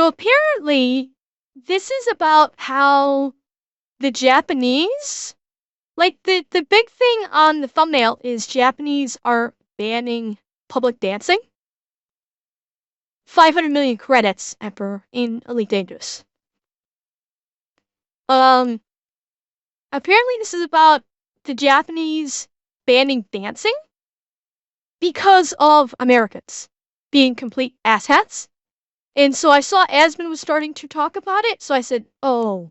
So apparently, this is about how the Japanese, like the big thing on the thumbnail is Japanese are banning public dancing. 500 million credits, Emperor, in Elite Dangerous. Apparently this is about the Japanese banning dancing because of Americans being complete asshats. And so I saw Asmund was starting to talk about it, so I said, oh,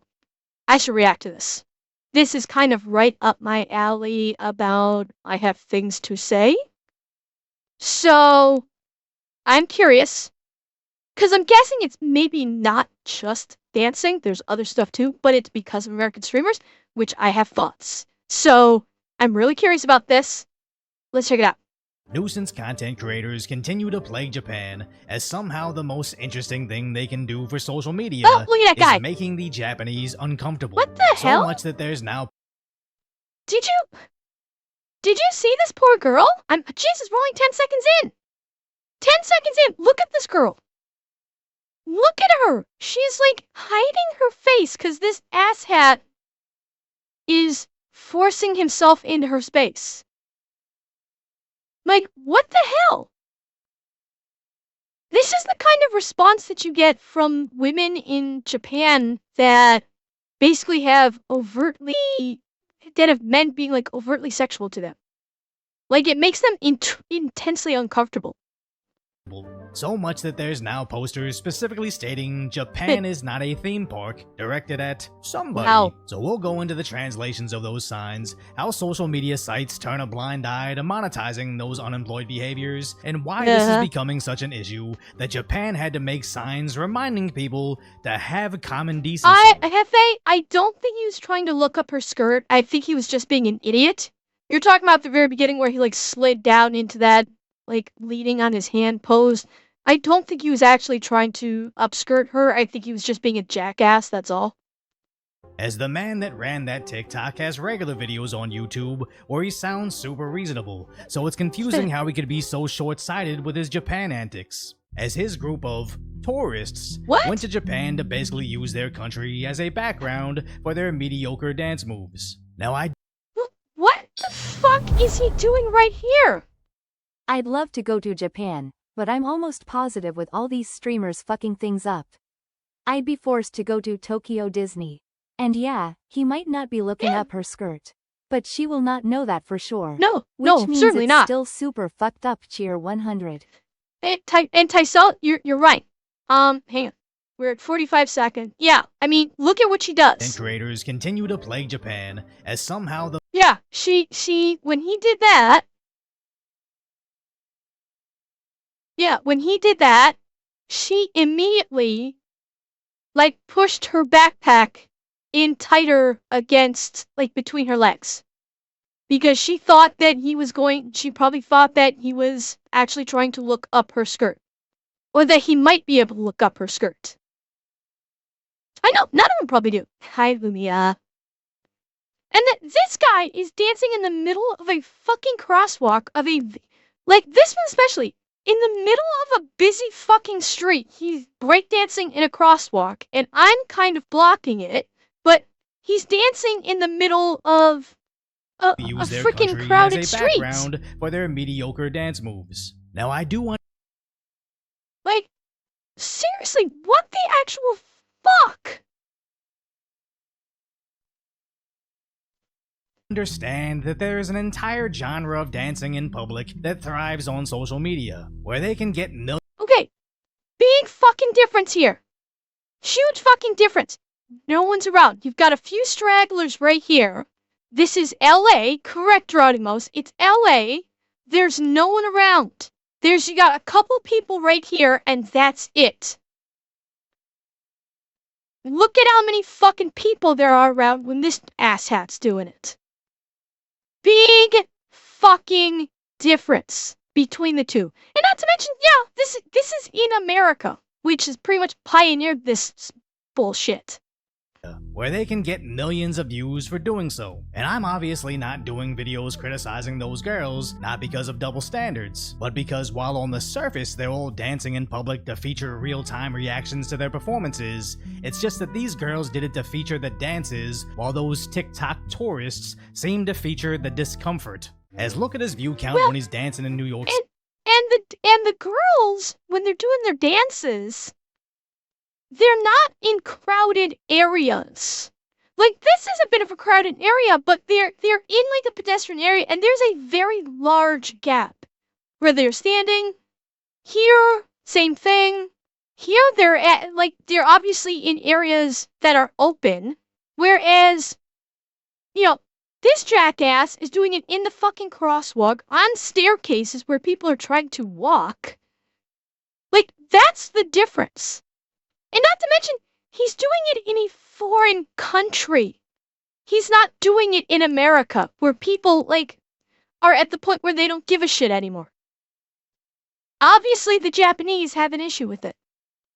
I should react to this. This is kind of right up my alley about I have things to say. So I'm curious, because I'm guessing it's maybe not just dancing, there's other stuff too, but it's because of American streamers, which I have thoughts. So I'm really curious about this. Let's check it out. Nuisance content creators continue to plague Japan as somehow the most interesting thing they can do for social media look at that guy. is making the Japanese uncomfortable. What the hell? So much that there's now... Did you see this poor girl? Jesus, we're only 10 seconds in. 10 seconds in. Look at this girl. Look at her. She's like hiding her face because this asshat is forcing himself into her space. Like, what the hell? This is the kind of response that you get from women in Japan that basically have men being like overtly sexual to them. Like, it makes them intensely uncomfortable. So much that there's now posters specifically stating Japan is not a theme park directed at somebody. Wow. So we'll go into the translations of those signs, how social media sites turn a blind eye to monetizing those unemployed behaviors, and why this is becoming such an issue that Japan had to make signs reminding people to have common decency. I don't think he was trying to look up her skirt. I think he was just being an idiot. You're talking about the very beginning where he like slid down into that like leaning on his hand pose. I don't think he was actually trying to upskirt her. I think he was just being a jackass, that's all. As the man that ran that TikTok has regular videos on YouTube where he sounds super reasonable, so it's confusing how he could be so short-sighted with his Japan antics. As his group of tourists went to Japan to basically use their country as a background for their mediocre dance moves. Now What the fuck is he doing right here? I'd love to go to Japan, but I'm almost positive with all these streamers fucking things up, I'd be forced to go to Tokyo Disney. And yeah, he might not be looking up her skirt, but she will not know that for sure. No, which means certainly it's not. Still super fucked up. Cheer 100. And Tysel, you're right. Hang on. We're at 45 seconds. Yeah, I mean, look at what she does. And creators continue to plague Japan as somehow the... Yeah, when he did that... Yeah, when he did that, she immediately, like, pushed her backpack in tighter against, like, between her legs. Because she thought that she probably thought that he was actually trying to look up her skirt. Or that he might be able to look up her skirt. I know, none of them probably do. Hi, Lumia. And this guy is dancing in the middle of a fucking crosswalk of like, this one especially. In the middle of a busy fucking street, he's breakdancing in a crosswalk, and I'm kind of blocking it, but he's dancing in the middle of a freaking crowded street. For their mediocre dance moves. Now I do want... Like, seriously, what the actual fuck? Understand that there is an entire genre of dancing in public that thrives on social media, where they can get millions... Okay, big fucking difference here. Huge fucking difference. No one's around. You've got a few stragglers right here. This is LA, correct, Rodimus. It's LA. There's no one around. You got a couple people right here, and that's it. Look at how many fucking people there are around when this asshat's doing it. Big fucking difference between the two. And not to mention, yeah, this is in America, which has pretty much pioneered this bullshit. where they can get millions of views for doing so. And I'm obviously not doing videos criticizing those girls, not because of double standards, but because while on the surface they're all dancing in public to feature real-time reactions to their performances, it's just that these girls did it to feature the dances, while those TikTok tourists seem to feature the discomfort. As look at his view count when he's dancing in New York City. And the girls, when they're doing their dances, they're not in crowded areas. Like, this is a bit of a crowded area, but they're in like a pedestrian area, and there's a very large gap where they're standing. Here, same thing. Here they're obviously in areas that are open, whereas, this jackass is doing it in the fucking crosswalk on staircases where people are trying to walk. Like, that's the difference. And not to mention, he's doing it in a foreign country. He's not doing it in America, where people, are at the point where they don't give a shit anymore. Obviously, the Japanese have an issue with it.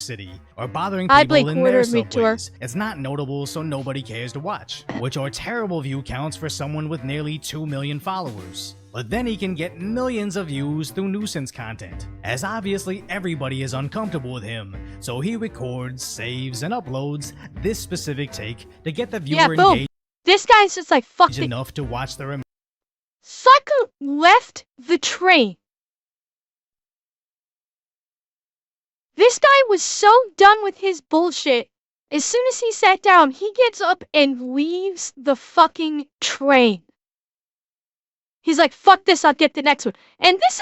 City or bothering people in their subways. Tour. It's not notable, so nobody cares to watch, which are terrible view counts for someone with nearly 2 million followers. But then he can get millions of views through nuisance content, as obviously everybody is uncomfortable with him, so he records, saves, and uploads this specific take to get the viewer engaged. This guy's just like, fuck it. Enough to watch the Sucker left the train. This guy was so done with his bullshit. As soon as he sat down, he gets up and leaves the fucking train. He's like, fuck this, I'll get the next one. And this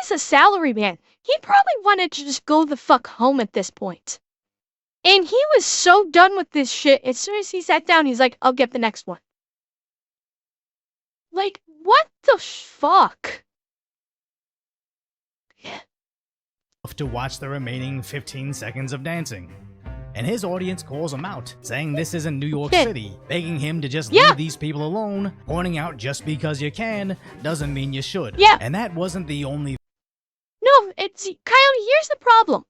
is a salary man. He probably wanted to just go the fuck home at this point. And he was so done with this shit. As soon as he sat down, he's like, I'll get the next one. Like, what the fuck? To watch the remaining 15 seconds of dancing. And his audience calls him out, saying this isn't New York City, begging him to just leave these people alone, pointing out just because you can doesn't mean you should. Yeah. And that wasn't the only. No, it's Coyote. Here's the problem.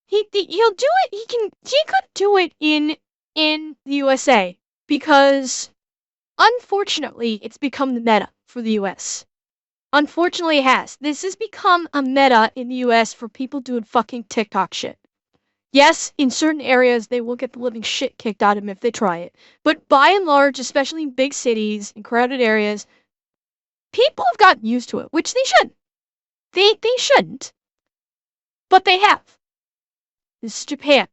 He'll do it. He could do it in the USA because, unfortunately, it's become the meta for the US. Unfortunately, it has. This has become a meta in the US for people doing fucking TikTok shit. Yes, in certain areas, they will get the living shit kicked out of them if they try it. But by and large, especially in big cities and crowded areas, people have gotten used to it, which they shouldn't. They shouldn't. But they have. This is Japan.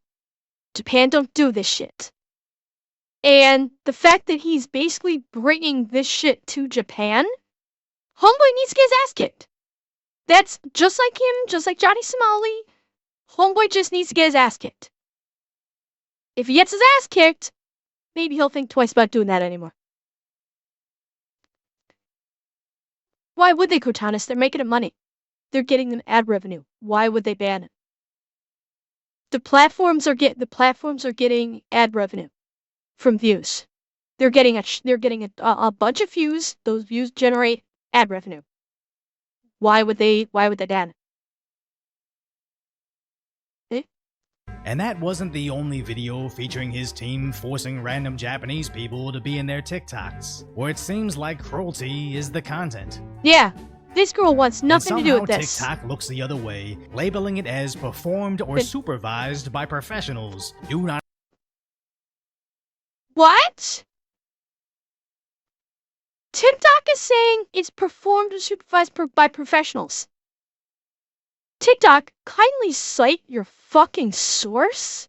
Japan don't do this shit. And the fact that he's basically bringing this shit to Japan, homeboy needs to get his ass kicked. That's just like him, just like Johnny Somali. Homeboy just needs to get his ass kicked. If he gets his ass kicked, maybe he'll think twice about doing that anymore. Why would they, Cortanis? They're making it money. They're getting them ad revenue. Why would they ban it? The platforms are getting ad revenue from views. They're getting a bunch of views. Those views generate ad revenue. Why would they ban it? And that wasn't the only video featuring his team forcing random Japanese people to be in their TikToks, where it seems like cruelty is the content. Yeah, this girl wants nothing to do with this. TikTok looks the other way, labeling it as performed or supervised by professionals. Do not. What? TikTok is saying it's performed or supervised by professionals. TikTok, kindly cite your fucking source?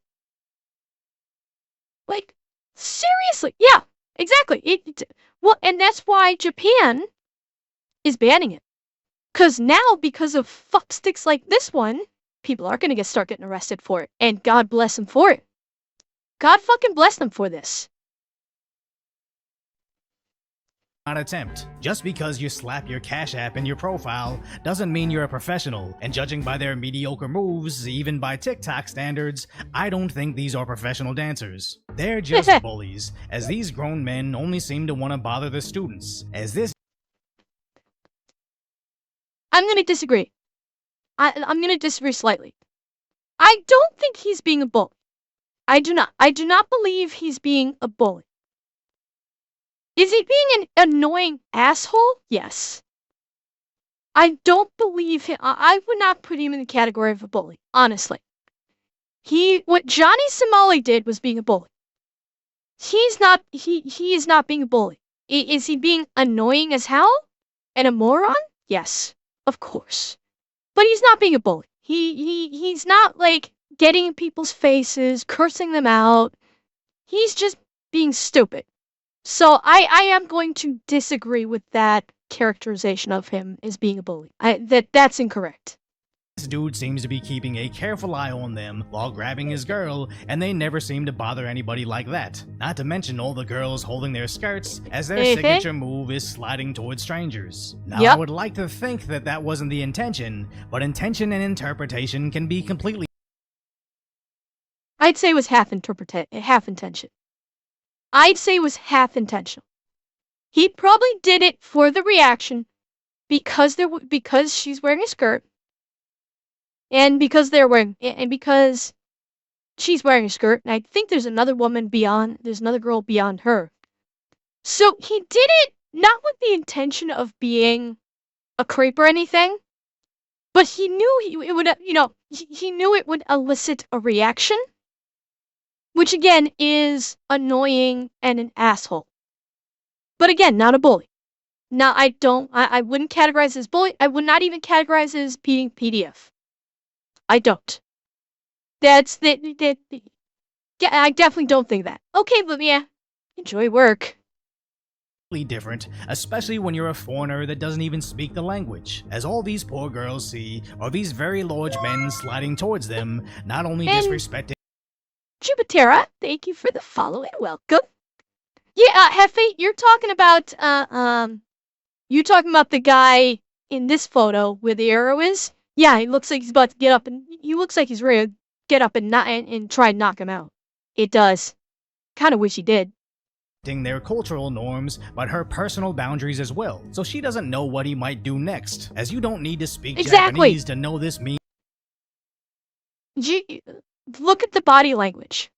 Like, seriously? Yeah, exactly. Well, and that's why Japan is banning it. Because now, because of fucksticks like this one, people are going to start getting arrested for it. And God bless them for it. God fucking bless them for this. Not attempt. Just because you slap your Cash App in your profile doesn't mean you're a professional, and judging by their mediocre moves, even by TikTok standards, I don't think these are professional dancers. They're just bullies, as these grown men only seem to want to bother the students, as this— I'm gonna disagree. I'm gonna disagree slightly. I don't think he's being a bull. I do not. I do not believe he's being a bully. Is he being an annoying asshole? Yes. I don't believe him. I would not put him in the category of a bully, honestly. What Johnny Somali did was being a bully. He is not being a bully. Is he being annoying as hell? And a moron? Yes, of course. But he's not being a bully. He's not like getting in people's faces, cursing them out. He's just being stupid. So I am going to disagree with that characterization of him as being a bully. That's incorrect. This dude seems to be keeping a careful eye on them while grabbing his girl, and they never seem to bother anybody like that. Not to mention all the girls holding their skirts as their signature move is sliding towards strangers. Now, I would like to think that that wasn't the intention, but intention and interpretation can be completely... I'd say it was half intention. I'd say it was half intentional. He probably did it for the reaction because she's wearing a skirt. And because she's wearing a skirt, and I think there's another girl beyond her. So he did it not with the intention of being a creep or anything, but he knew it would, he knew it would elicit a reaction, which again is annoying and an asshole. But again, not a bully. Now I wouldn't categorize as bully. I would not even categorize as being PDF. I don't. Yeah, I definitely don't think that. Okay, but yeah, enjoy work. Different, especially when you're a foreigner that doesn't even speak the language, as all these poor girls see are these very large men sliding towards them, not only disrespecting... Jupitera, thank you for the follow and welcome. Yeah, Hefe, you're talking about the guy in this photo where the arrow is? Yeah, he looks like he's about to get up, and he looks like he's ready to get up and try and knock him out. It does. Kind of wish he did. Their cultural norms, but her personal boundaries as well, so she doesn't know what he might do next, as you don't need to speak Japanese to know this means. Look at the body language.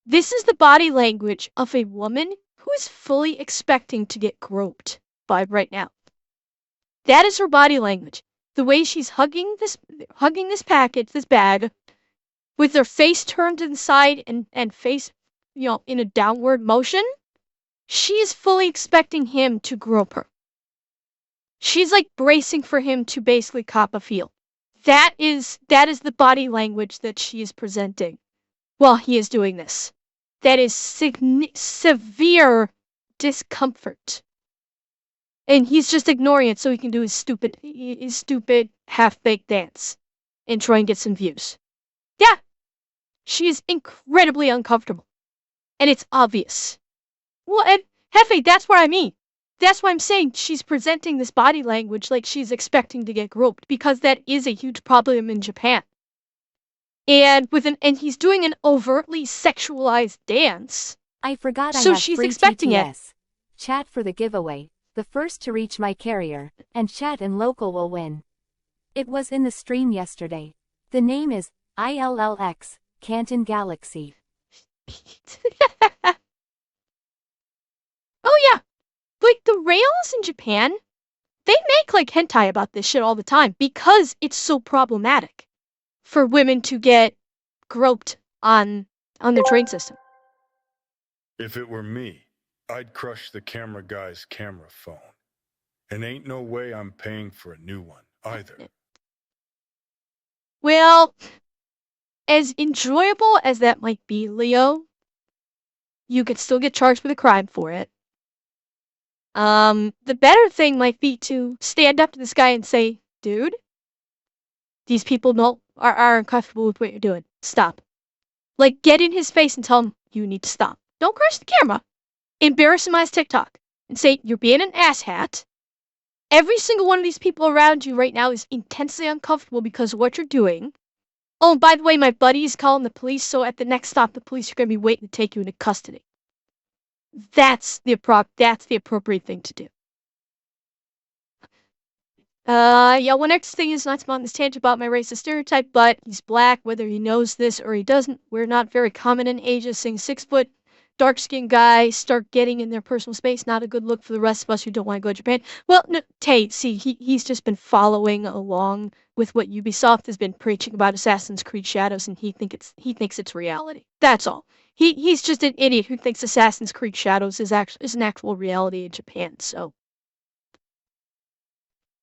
This is the body language of a woman who is fully expecting to get groped by right now. That is her body language. The way she's hugging this bag, with her face turned to the side and face, in a downward motion, she is fully expecting him to grope her. She's like bracing for him to basically cop a feel. That is the body language that she is presenting while he is doing this. That is severe discomfort. And he's just ignoring it so he can do his stupid half-baked dance and try and get some views. Yeah, she is incredibly uncomfortable. And it's obvious. Well, and Hefe, that's what I mean. That's why I'm saying she's presenting this body language like she's expecting to get groped, because that is a huge problem in Japan. And he's doing an overtly sexualized dance. I forgot so I have she's free expecting TTS. it. Chat for the giveaway. The first to reach my carrier, and chat and local will win. It was in the stream yesterday. The name is ILLX, Canton Galaxy. Oh yeah, like the rails in Japan, they make like hentai about this shit all the time because it's so problematic for women to get groped on the train system. If it were me, I'd crush the camera guy's camera phone. And ain't no way I'm paying for a new one, either. Well, as enjoyable as that might be, Leo, you could still get charged with a crime for it. The better thing might be to stand up to this guy and say, dude, these people are uncomfortable with what you're doing. Stop. Like, get in his face and tell him, you need to stop. Don't crush the camera. Embarrass him on his TikTok and say, you're being an asshat. Every single one of these people around you right now is intensely uncomfortable because of what you're doing. Oh, and by the way, my buddy's calling the police, so at the next stop, the police are going to be waiting to take you into custody. That's the appropriate thing to do. Yeah, one next thing is not to on this tangent about my racist stereotype, but he's black, whether he knows this or he doesn't. We're not very common in Asia, seeing 6-foot, dark-skinned guys start getting in their personal space. Not a good look for the rest of us who don't want to go to Japan. Well, no, Tate, see, he's just been following along with what Ubisoft has been preaching about Assassin's Creed Shadows, and he thinks it's reality. That's all. He's just an idiot who thinks Assassin's Creed Shadows is an actual reality in Japan, so.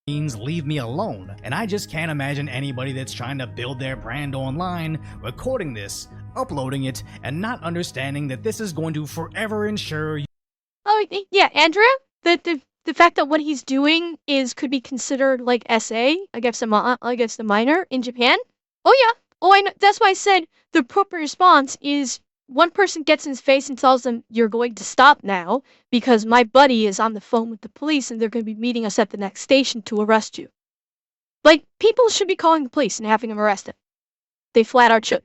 Leave me alone, and I just can't imagine anybody that's trying to build their brand online, recording this, uploading it, and not understanding that this is going to forever ensure. Oh, yeah, Andrea, the fact that what he's doing could be considered like SA against a minor in Japan. Oh yeah, oh I know. That's why I said the appropriate response is one person gets in his face and tells them, "You're going to stop now because my buddy is on the phone with the police and they're going to be meeting us at the next station to arrest you." Like, people should be calling the police and having them arrest him. They flat out should.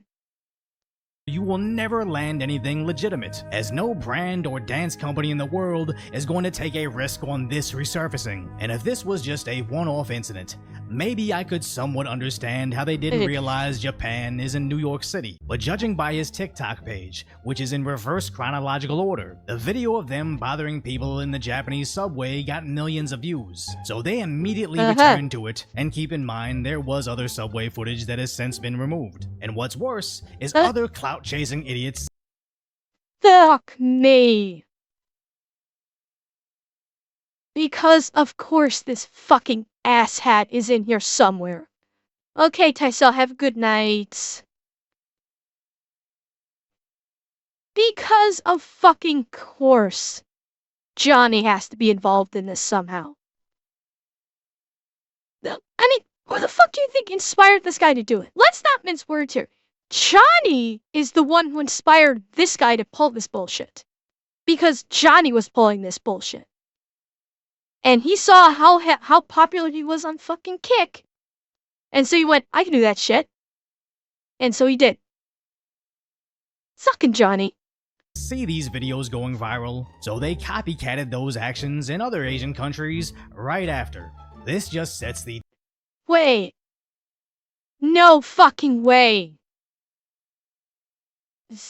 You will never land anything legitimate, as no brand or dance company in the world is going to take a risk on this resurfacing. And if this was just a one-off incident, maybe I could somewhat understand how they didn't realize Japan is in New York City. But judging by his TikTok page, which is in reverse chronological order, the video of them bothering people in the Japanese subway got millions of views. So they immediately returned to it, and keep in mind there was other subway footage that has since been removed. And what's worse is other clout-chasing idiots. Fuck me. Because of course this fucking asshat is in here somewhere. Okay, Tysel, have a good night. Because of fucking course, Johnny has to be involved in this somehow. I mean, who the fuck do you think inspired this guy to do it? Let's not mince words here. Johnny is the one who inspired this guy to pull this bullshit. Because Johnny was pulling this bullshit. And he saw how popular he was on fucking Kick. And so he went, I can do that shit. And so he did. Suckin' Johnny. See these videos going viral, so they copycatted those actions in other Asian countries right after. This just sets the... Wait. No fucking way.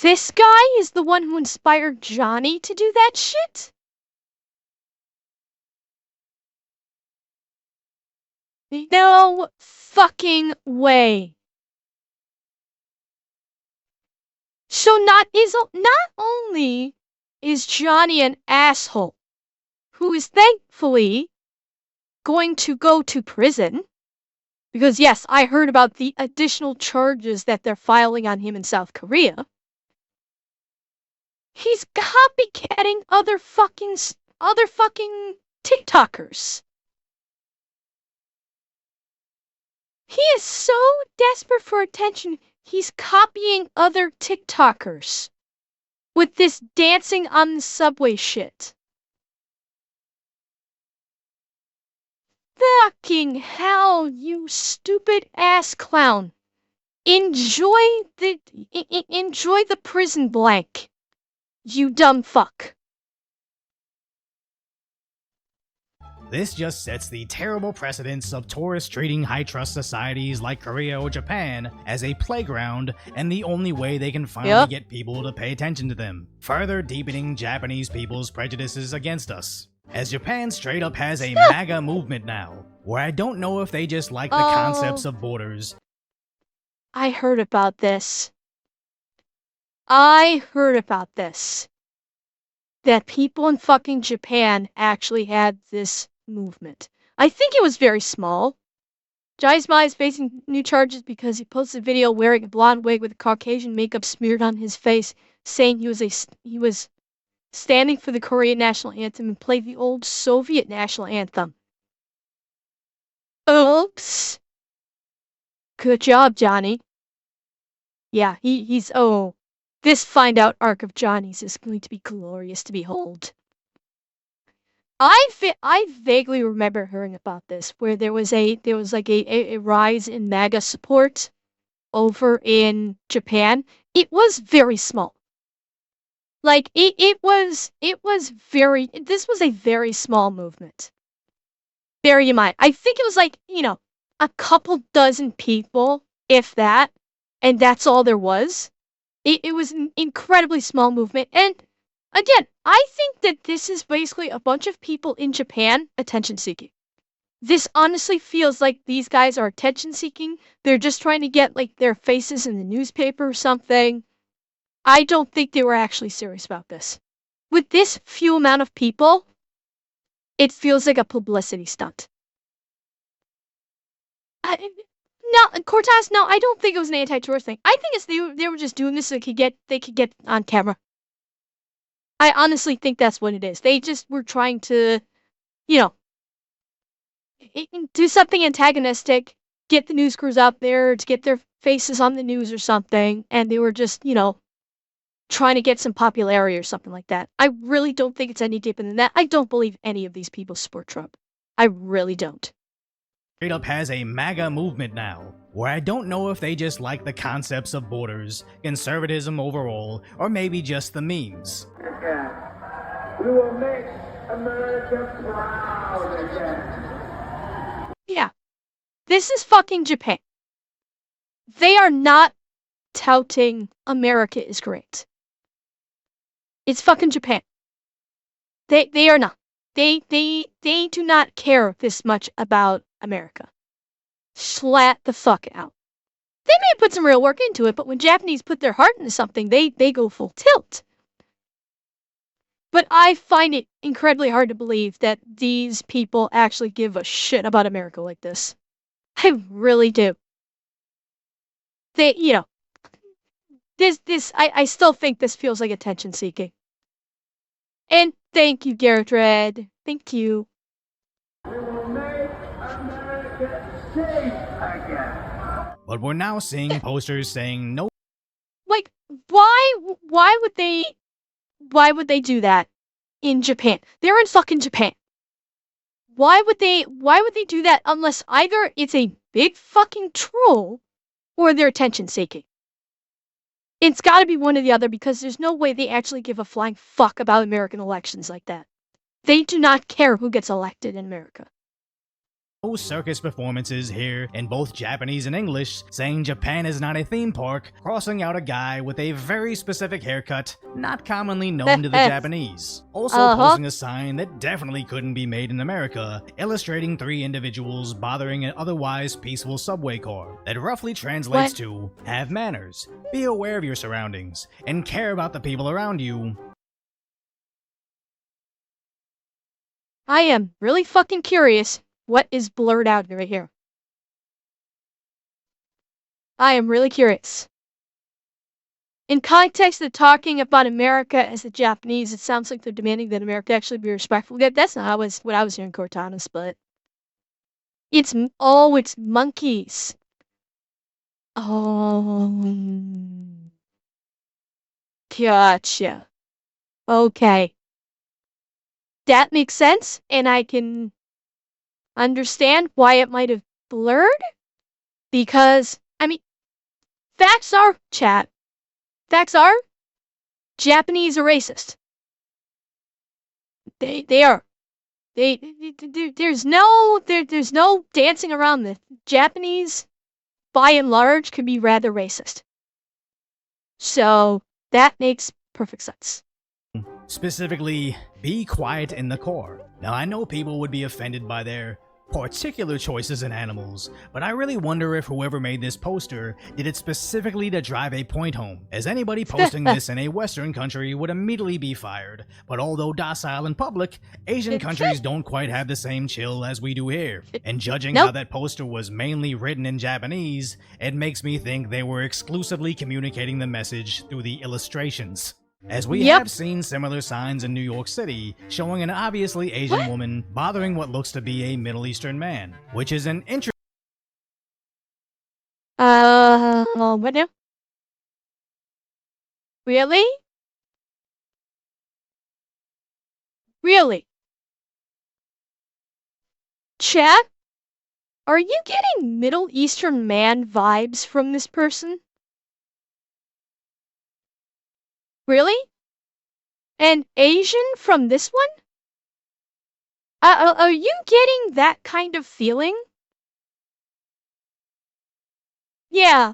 This guy is the one who inspired Johnny to do that shit? No fucking way. So not only is Johnny an asshole, who is thankfully going to go to prison, because yes, I heard about the additional charges that they're filing on him in South Korea. He's copycatting other fucking TikTokers. He is so desperate for attention, he's copying other TikTokers with this dancing on the subway shit. Fucking hell, you stupid ass clown. Enjoy the prison blank, you dumb fuck. This just sets the terrible precedence of tourists treating high-trust societies like Korea or Japan as a playground and the only way they can finally get people to pay attention to them, further deepening Japanese people's prejudices against us. As Japan straight up has a MAGA movement now, where I don't know if they just like the concepts of borders. I heard about this. That people in fucking Japan actually had this movement. I think it was very small. Jaisma is facing new charges because he posted a video wearing a blonde wig with Caucasian makeup smeared on his face, saying he was standing for the Korean national anthem and played the old Soviet national anthem. Oops. Good job, Johnny. Yeah, he's this find out arc of Johnny's is going to be glorious to behold. I vaguely remember hearing about this, where there was like a rise in MAGA support over in Japan. It was very small. Like this was a very small movement. bear in mind, I think it was like, a couple dozen people, if that, and that's all there was. It was an incredibly small movement. And again, I think that this is basically a bunch of people in Japan attention seeking. This honestly feels like these guys are attention seeking. They're just trying to get like their faces in the newspaper or something. I don't think they were actually serious about this. With this few amount of people, it feels like a publicity stunt. No, Cortez, no, I don't think it was an anti-tourist thing. I think it's they were just doing this so they could get on camera. I honestly think that's what it is. They just were trying to, you know, do something antagonistic, get the news crews out there to get their faces on the news or something, and they were just, trying to get some popularity or something like that. I really don't think it's any deeper than that. I don't believe any of these people support Trump. I really don't. Straight up has a MAGA movement now, where I don't know if they just like the concepts of borders, conservatism overall, or maybe just the memes. We will make America proud again. Yeah. This is fucking Japan. They are not touting America is great. It's fucking Japan. They are not. They do not care this much about America. Slat the fuck out. They may put some real work into it, but when Japanese put their heart into something, they go full tilt. But I find it incredibly hard to believe that these people actually give a shit about America like this. I really do. They, I still think this feels like attention seeking. And thank you, Garrett Red. Thank you. We will make America safe again. But we're now seeing posters saying no. Like, why would they do that in Japan? They're in fucking Japan. Why would they do that unless either it's a big fucking troll or they're attention seeking? It's gotta be one or the other because there's no way they actually give a flying fuck about American elections like that. They do not care who gets elected in America. Circus performances here in both Japanese and English, saying Japan is not a theme park, crossing out a guy with a very specific haircut, not commonly known to the Japanese. Also posting a sign that definitely couldn't be made in America, illustrating 3 individuals bothering an otherwise peaceful subway car. That roughly translates to, have manners, be aware of your surroundings, and care about the people around you. I am really fucking curious what is blurred out right here. I am really curious. In context of talking about America as the Japanese, it sounds like they're demanding that America actually be respectful. That's not what I was hearing, Cortana's, but it's monkeys. Oh, gotcha. Okay. That makes sense, and I can understand why it might have blurred, because, facts are, chat. Facts are, Japanese are racist. They are. There's no dancing around this. Japanese, by and large, can be rather racist. So, that makes perfect sense. Specifically, be quiet in the car. Now I know people would be offended by their particular choices in animals, but I really wonder if whoever made this poster did it specifically to drive a point home, as anybody posting this in a Western country would immediately be fired. But although docile in public, Asian countries don't quite have the same chill as we do here. And judging how that poster was mainly written in Japanese, it makes me think they were exclusively communicating the message through the illustrations. As we have seen similar signs in New York City, showing an obviously Asian woman bothering what looks to be a Middle Eastern man, which is an interesting. What now? Really? Really? Chat? Are you getting Middle Eastern man vibes from this person? Really? And Asian from this one? Are you getting that kind of feeling? Yeah,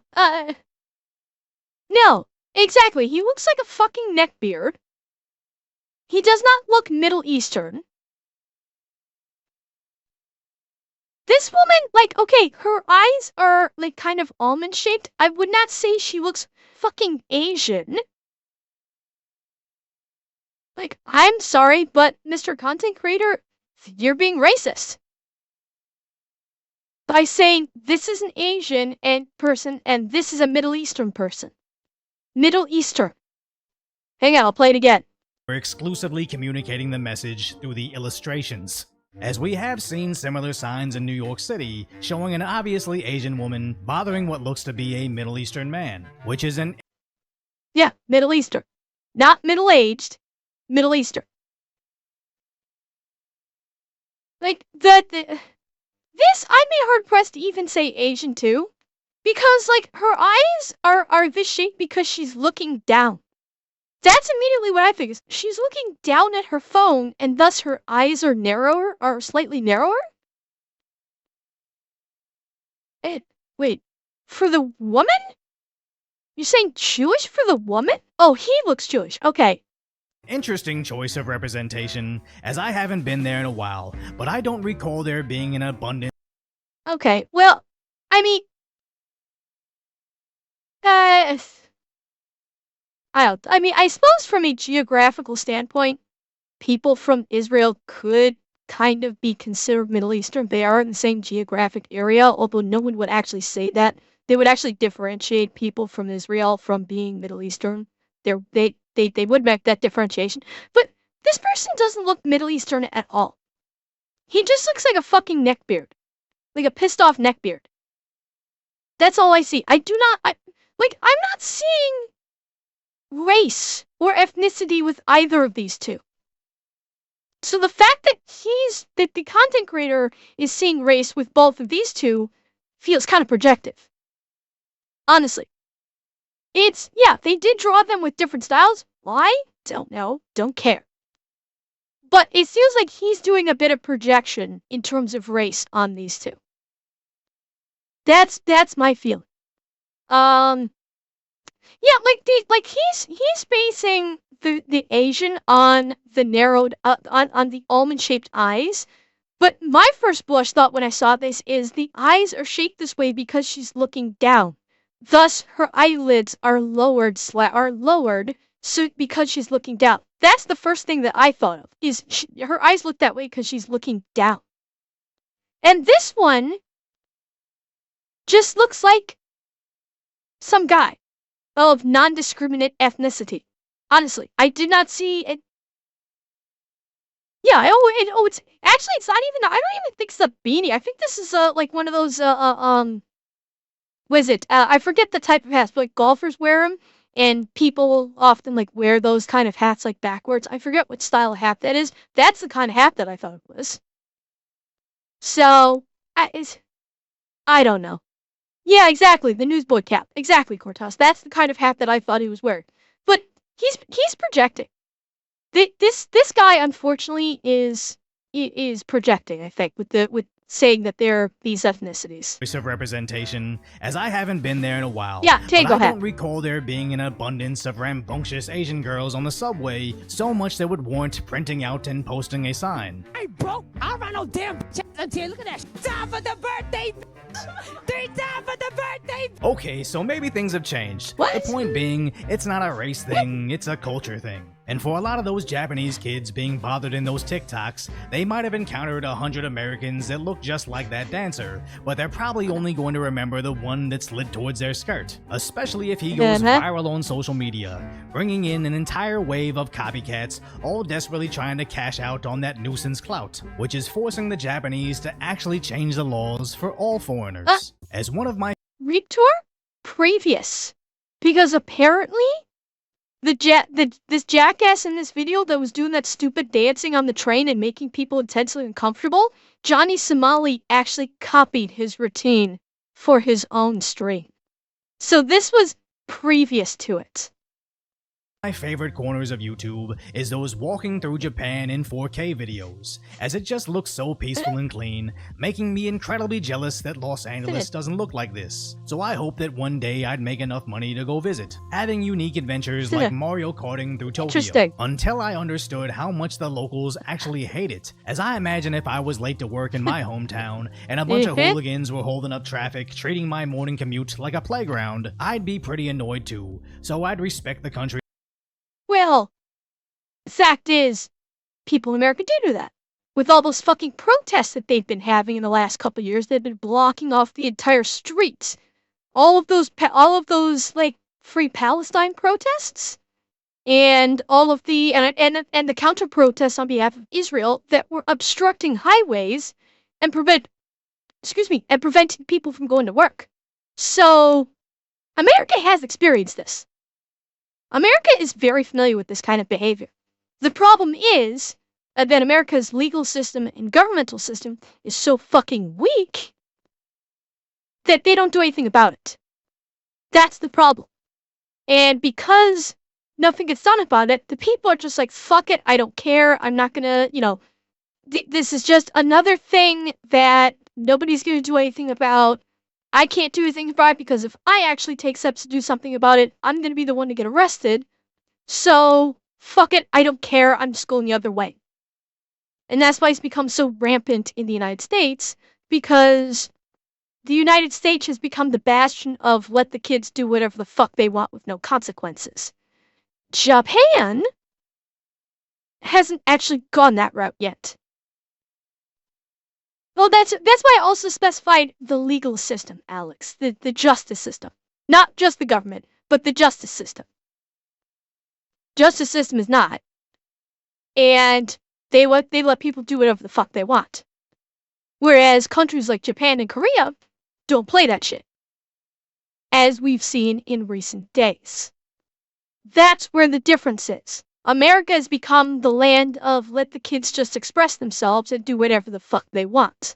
no, exactly. He looks like a fucking neckbeard. He does not look Middle Eastern. This woman, like, okay, her eyes are, like, kind of almond-shaped. I would not say she looks fucking Asian. Like, I'm sorry, but Mr. Content Creator, you're being racist. By saying this is an Asian person and this is a Middle Eastern person. Middle Eastern. Hang on, I'll play it again. We're exclusively communicating the message through the illustrations. As we have seen similar signs in New York City showing an obviously Asian woman bothering what looks to be a Middle Eastern man, which is an Yeah, Middle Eastern. Not middle-aged, Middle Eastern. Like, this, I'd be hard-pressed to even say Asian too. Because, like, her eyes are this shape because she's looking down. That's immediately what I think is. She's looking down at her phone, and thus her eyes are narrower, or slightly narrower? Wait, for the woman? You're saying Jewish for the woman? Oh, he looks Jewish. Okay. interesting choice of representation, as I haven't been there in a while, but I don't recall there being an abundance Okay, well, I mean, I suppose from a geographical standpoint, people from Israel could kind of be considered Middle Eastern. They are in the same geographic area, although no one would actually say that. They would actually differentiate people from Israel from being Middle Eastern. They would make that differentiation. But this person doesn't look Middle Eastern at all. He just looks like a fucking neckbeard. Like a pissed off neckbeard. That's all I see. I'm not seeing race or ethnicity with either of these two. So the fact that the content creator is seeing race with both of these two feels kind of projective. Honestly. They did draw them with different styles. Why? Don't know. Don't care. But it feels like he's doing a bit of projection in terms of race on these two. That's my feeling. He's basing the Asian on the narrowed on the almond-shaped eyes. But my first blush thought when I saw this is the eyes are shaped this way because she's looking down. Thus, her eyelids are lowered so because she's looking down. That's the first thing that I thought of, is her eyes look that way because she's looking down. And this one just looks like some guy of non-discriminate ethnicity. Honestly, I did not see it. Yeah, it's actually, it's not even, I don't even think it's a beanie. I think this is like one of those what is it? I forget the type of hats, but like golfers wear them, and people often like wear those kind of hats like backwards. I forget what style of hat that is. That's the kind of hat that I thought it was. So, I don't know. Yeah, exactly, the newsboy cap. Exactly, Cortas. That's the kind of hat that I thought he was wearing. But he's projecting. This guy, unfortunately, is projecting, I think, with saying that they're these ethnicities. choice of representation, as I haven't been there in a while. Yeah, but Tango I hat. don't recall there being an abundance of rambunctious Asian girls on the subway, so much that would warrant printing out and posting a sign. Hey, bro, I don't run no damn bitch until look at that. Time for the birthday. Time for the birthday. Okay, so maybe things have changed. What? The point being, it's not a race thing, it's a culture thing. And for a lot of those Japanese kids being bothered in those TikToks, they might have encountered 100 Americans that look just like that dancer, but they're probably only going to remember the one that slid towards their skirt, especially if he goes viral on social media, bringing in an entire wave of copycats, all desperately trying to cash out on that nuisance clout, which is forcing the Japanese to actually change the laws for all foreigners. As one of my Retour? Previous. Because apparently, this jackass in this video that was doing that stupid dancing on the train and making people intensely uncomfortable, Johnny Somali actually copied his routine for his own stream. So this was previous to it. My favorite corners of YouTube is those walking through Japan in 4K videos, as it just looks so peaceful and clean, making me incredibly jealous that Los Angeles doesn't look like this. So I hope that one day I'd make enough money to go visit, having unique adventures like Mario Karting through Tokyo, until I understood how much the locals actually hate it, as I imagine if I was late to work in my hometown and a bunch of hooligans were holding up traffic, treating my morning commute like a playground, I'd be pretty annoyed too, so I'd respect the country. Well, the fact is, people in America do that. With all those fucking protests that they've been having in the last couple of years, they've been blocking off the entire streets. All of those like Free Palestine protests, and all of the and the counter protests on behalf of Israel that were obstructing highways and preventing people from going to work. So, America has experienced this. America is very familiar with this kind of behavior. The problem is that America's legal system and governmental system is so fucking weak that they don't do anything about it. That's the problem. And because nothing gets done about it, the people are just like, fuck it, I don't care, I'm not gonna, this is just another thing that nobody's gonna do anything about. I can't do anything about it because if I actually take steps to do something about it, I'm going to be the one to get arrested. So, fuck it, I don't care, I'm just going the other way. And that's why it's become so rampant in the United States, because the United States has become the bastion of let the kids do whatever the fuck they want with no consequences. Japan hasn't actually gone that route yet. Well, that's why I also specified the legal system, Alex. The justice system. Not just the government, but the justice system. Justice system is not. And they let people do whatever the fuck they want. Whereas countries like Japan and Korea don't play that shit. As we've seen in recent days. That's where the difference is. America has become the land of let the kids just express themselves and do whatever the fuck they want.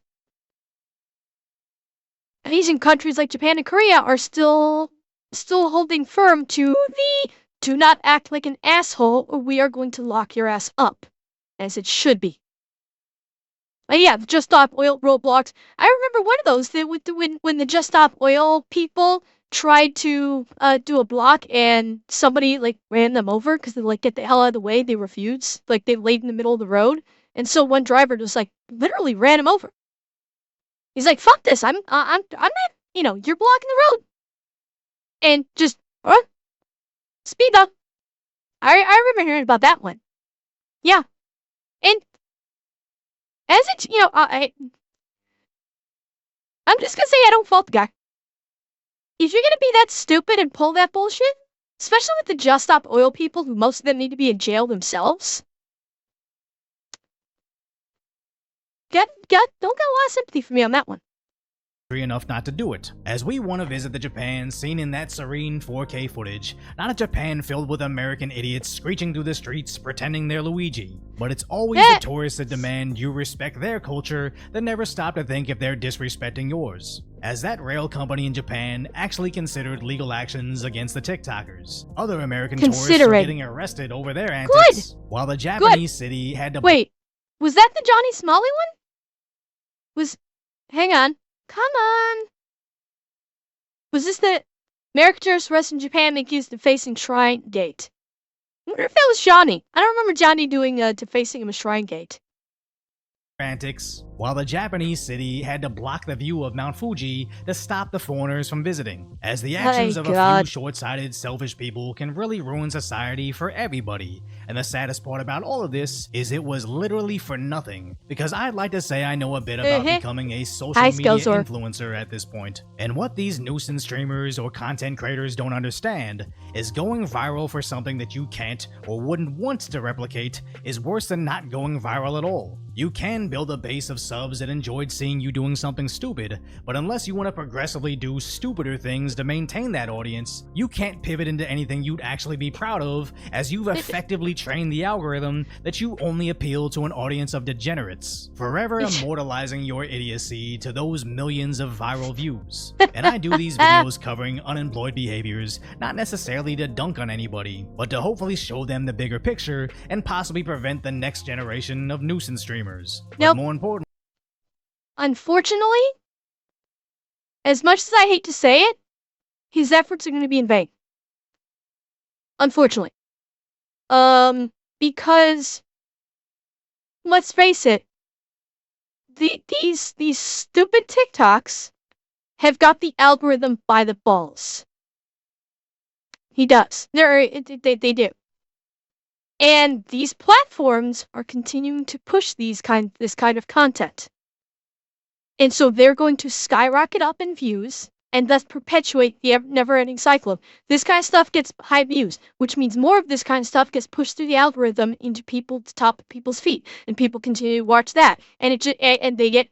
And Asian countries like Japan and Korea are still holding firm to the do not act like an asshole or we are going to lock your ass up, as it should be. And yeah, the Just Stop Oil roadblocks. I remember one of those that when the Just Stop Oil people tried to do a block and somebody like ran them over because they like get the hell out of the way. They refused, like they laid in the middle of the road, and so one driver just like literally ran him over. He's like, "Fuck this! I'm not, you're blocking the road," and just speed up. I remember hearing about that one. Yeah, and as it I'm just gonna say I don't fault the guy. If you're gonna be that stupid and pull that bullshit, especially with the Just Stop Oil people who most of them need to be in jail themselves, don't get a lot of sympathy for me on that one. Enough not to do it, as we want to visit the Japan seen in that serene 4K footage, not a Japan filled with American idiots screeching through the streets pretending they're Luigi, but it's always the tourists that demand you respect their culture that never stop to think if they're disrespecting yours. As that rail company in Japan actually considered legal actions against the TikTokers. Other American tourists are getting arrested over their antics, while the Japanese city had to— Wait, was that the Johnny Smalley one? Hang on. Come on. Was this the American tourists arrested in Japan make use of defacing shrine gate? I wonder if that was Johnny. I don't remember Johnny doing defacing of a shrine gate. Antics, while the Japanese city had to block the view of Mount Fuji to stop the foreigners from visiting, as the actions of a few short-sighted, selfish people can really ruin society for everybody. And the saddest part about all of this is it was literally for nothing, because I'd like to say I know a bit about becoming a social media influencer at this point. And what these nuisance streamers or content creators don't understand is going viral for something that you can't or wouldn't want to replicate is worse than not going viral at all. You can build a base of subs that enjoyed seeing you doing something stupid, but unless you want to progressively do stupider things to maintain that audience, you can't pivot into anything you'd actually be proud of, as you've effectively trained the algorithm that you only appeal to an audience of degenerates, forever immortalizing your idiocy to those millions of viral views. And I do these videos covering unemployed behaviors, not necessarily to dunk on anybody, but to hopefully show them the bigger picture and possibly prevent the next generation of nuisance streamers. But more important, unfortunately, as much as I hate to say it, his efforts are going to be in vain. Unfortunately. Because, let's face it, these stupid TikToks have got the algorithm by the balls. He does. They do. And these platforms are continuing to push this kind of content. And so they're going to skyrocket up in views and thus perpetuate the never-ending cycle of this kind of stuff gets high views, which means more of this kind of stuff gets pushed through the algorithm into the top of people's feet, and people continue to watch that, and they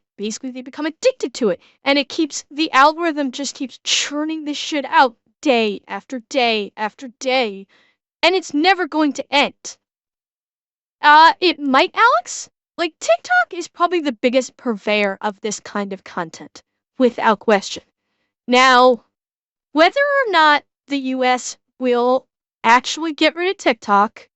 become addicted to it, and the algorithm just keeps churning this shit out day after day after day, and it's never going to end. It might, Alex? Like, TikTok is probably the biggest purveyor of this kind of content, without question. Now, whether or not the US will actually get rid of TikTok,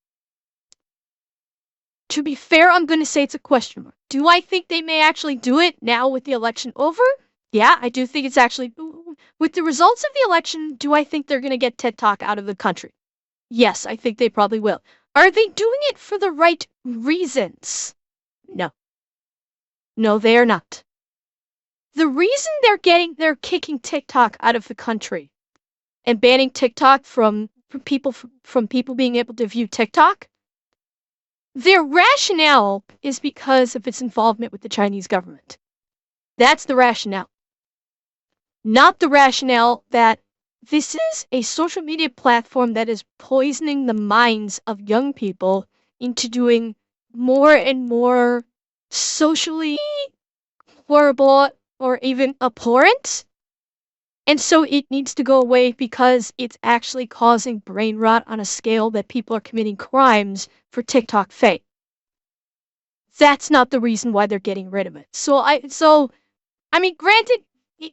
to be fair, I'm going to say it's a question mark. Do I think they may actually do it now with the election over? Yeah, I do think it's actually... With the results of the election, do I think they're going to get TikTok out of the country? Yes, I think they probably will. Are they doing it for the right reasons? No. No, they are not. The reason they're kicking TikTok out of the country and banning TikTok from people being able to view TikTok, their rationale is because of its involvement with the Chinese government. That's the rationale. Not the rationale that this is a social media platform that is poisoning the minds of young people into doing more and more socially horrible or even abhorrent. And so it needs to go away because it's actually causing brain rot on a scale that people are committing crimes for TikTok fame. That's not the reason why they're getting rid of it. So I mean, granted,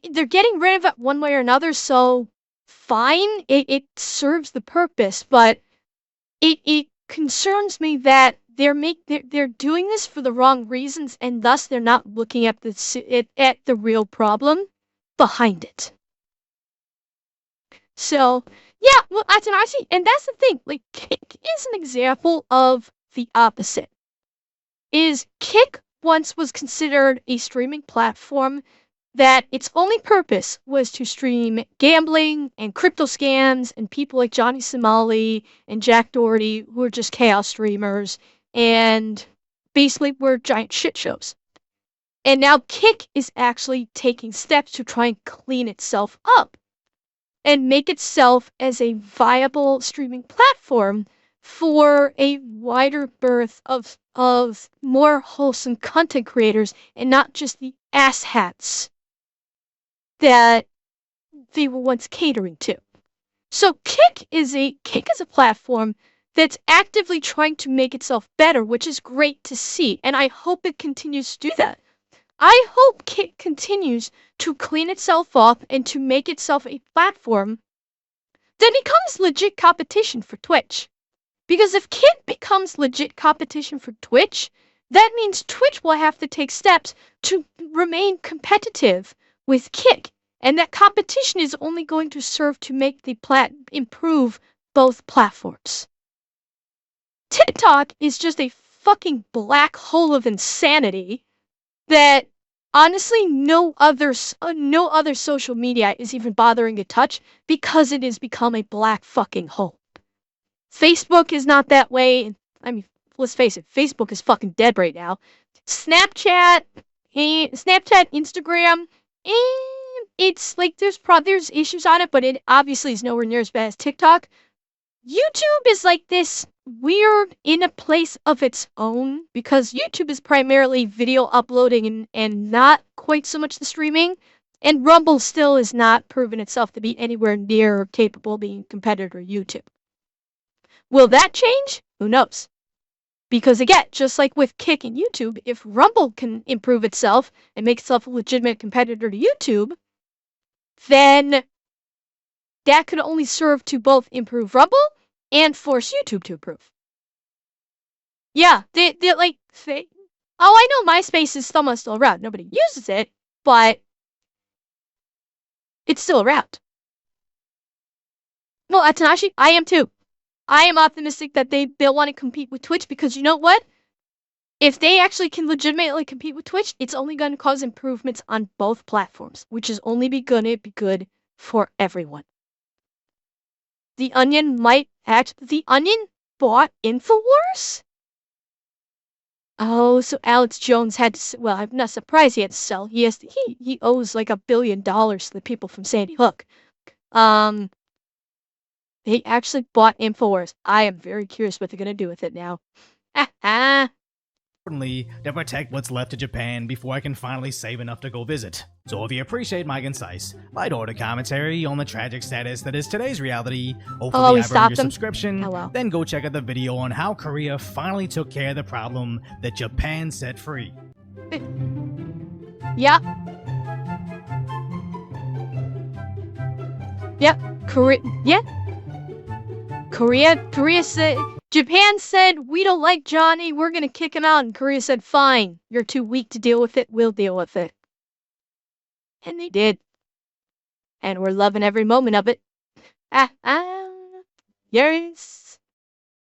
they're getting rid of it one way or another, so fine, it serves the purpose, but it concerns me that they're doing this for the wrong reasons, and thus they're not looking at the real problem behind it. So, yeah, well, that's an IC, and that's the thing. Like, Kick is an example of the opposite. Kick once was considered a streaming platform that its only purpose was to stream gambling and crypto scams and people like Johnny Somali and Jack Doherty, who are just chaos streamers and basically were giant shit shows. And now Kick is actually taking steps to try and clean itself up and make itself as a viable streaming platform for a wider berth of more wholesome content creators and not just the asshats that they were once catering to. So Kick is a platform that's actively trying to make itself better, which is great to see, and I hope it continues to do that. I hope Kick continues to clean itself up and to make itself a platform that becomes legit competition for Twitch. Because if Kick becomes legit competition for Twitch, that means Twitch will have to take steps to remain competitive with Kick. And that competition is only going to serve to make improve both platforms. TikTok is just a fucking black hole of insanity that honestly no other social media is even bothering to touch because it has become a black fucking hole. Facebook is not that way. I mean, let's face it, Facebook is fucking dead right now. Snapchat, Instagram, it's like there's issues on it, but it obviously is nowhere near as bad as TikTok. YouTube is like this weird in a place of its own because YouTube is primarily video uploading and not quite so much the streaming. And Rumble still has not proven itself to be anywhere near capable of being a competitor to YouTube. Will that change? Who knows? Because again, just like with Kick and YouTube, if Rumble can improve itself and make itself a legitimate competitor to YouTube, then that could only serve to both improve Rumble and force YouTube to improve. Yeah, oh, I know MySpace is still around. Nobody uses it, but it's still around. Well, Atanashi, I am too. I am optimistic that they'll want to compete with Twitch because you know what? If they actually can legitimately compete with Twitch, it's only going to cause improvements on both platforms, which is only gonna be good for everyone. The Onion bought InfoWars? Oh, so Alex Jones had to, well, I'm not surprised he had to sell. He owes like $1 billion to the people from Sandy Hook. They actually bought InfoWars. I am very curious what they're going to do with it now. Importantly, to protect what's left of Japan before I can finally save enough to go visit. So if you appreciate my concise, light-hearted commentary on the tragic status that is today's reality, hopefully I've earned your subscription, then go check out the video on how Korea finally took care of the problem that Japan set free. Yeah. Yep. Korea said, Japan said, we don't like Johnny, we're gonna kick him out, and Korea said, fine, you're too weak to deal with it, we'll deal with it. And they did. And we're loving every moment of it. Yes.